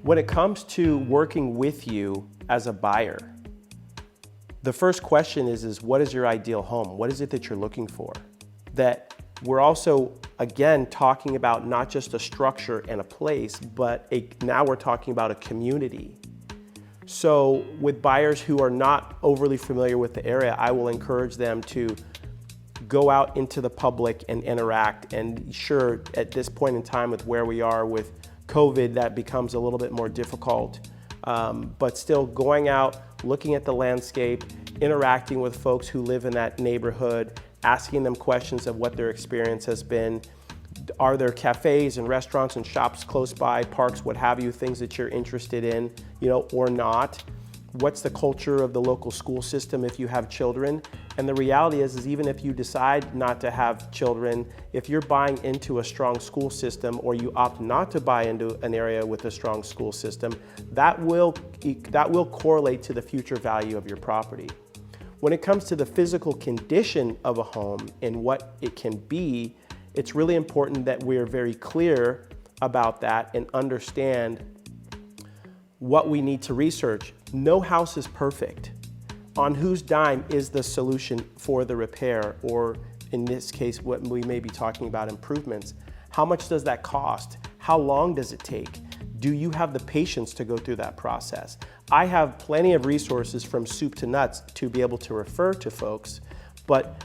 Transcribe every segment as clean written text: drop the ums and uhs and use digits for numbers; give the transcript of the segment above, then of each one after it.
When it comes to working with you as a buyer, the first question is what is your ideal home? What is it that you're looking for? That we're also, again, talking about not just a structure and a place, but now we're talking about a community. So with buyers who are not overly familiar with the area, I will encourage them to go out into the public and interact. And sure, at this point in time with where we are with COVID, that becomes a little bit more difficult. But still going out, looking at the landscape, interacting with folks who live in that neighborhood, asking them questions of what their experience has been. Are there cafes and restaurants and shops close by, parks, what have you, things that you're interested in, or not? What's the culture of the local school system if you have children? And the reality is even if you decide not to have children, if you're buying into a strong school system or you opt not to buy into an area with a strong school system, that will correlate to the future value of your property. When it comes to the physical condition of a home and what it can be, it's really important that we're very clear about that and understand what we need to research. No house is perfect. On whose dime is the solution for the repair, or in this case, what we may be talking about, improvements? How much does that cost? How long does it take? Do you have the patience to go through that process? I have plenty of resources from soup to nuts to be able to refer to folks, but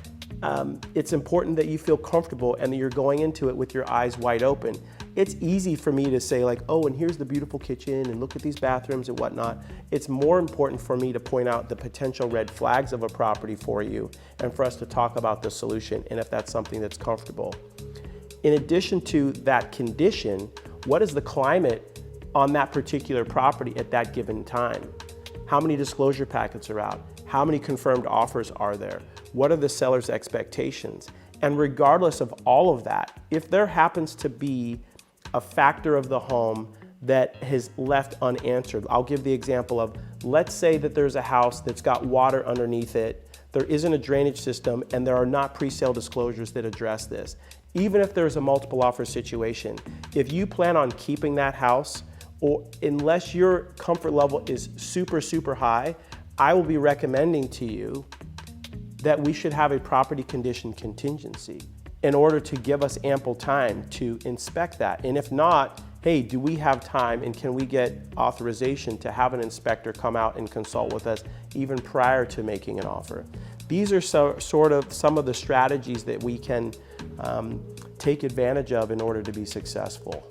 it's important that you feel comfortable and that you're going into it with your eyes wide open. It's easy for me to say like, oh, and here's the beautiful kitchen and look at these bathrooms and whatnot. It's more important for me to point out the potential red flags of a property for you and for us to talk about the solution and if that's something that's comfortable. In addition to that condition, what is the climate on that particular property at that given time? How many disclosure packets are out? How many confirmed offers are there? What are the seller's expectations? And regardless of all of that, if there happens to be a factor of the home that has left unanswered, I'll give the example of, let's say that there's a house that's got water underneath it, there isn't a drainage system, and there are not pre-sale disclosures that address this. Even if there's a multiple offer situation, if you plan on keeping that house, or unless your comfort level is super, super high, I will be recommending to you that we should have a property condition contingency in order to give us ample time to inspect that. And if not, hey, do we have time and can we get authorization to have an inspector come out and consult with us even prior to making an offer? These are sort of some of the strategies that we can take advantage of in order to be successful.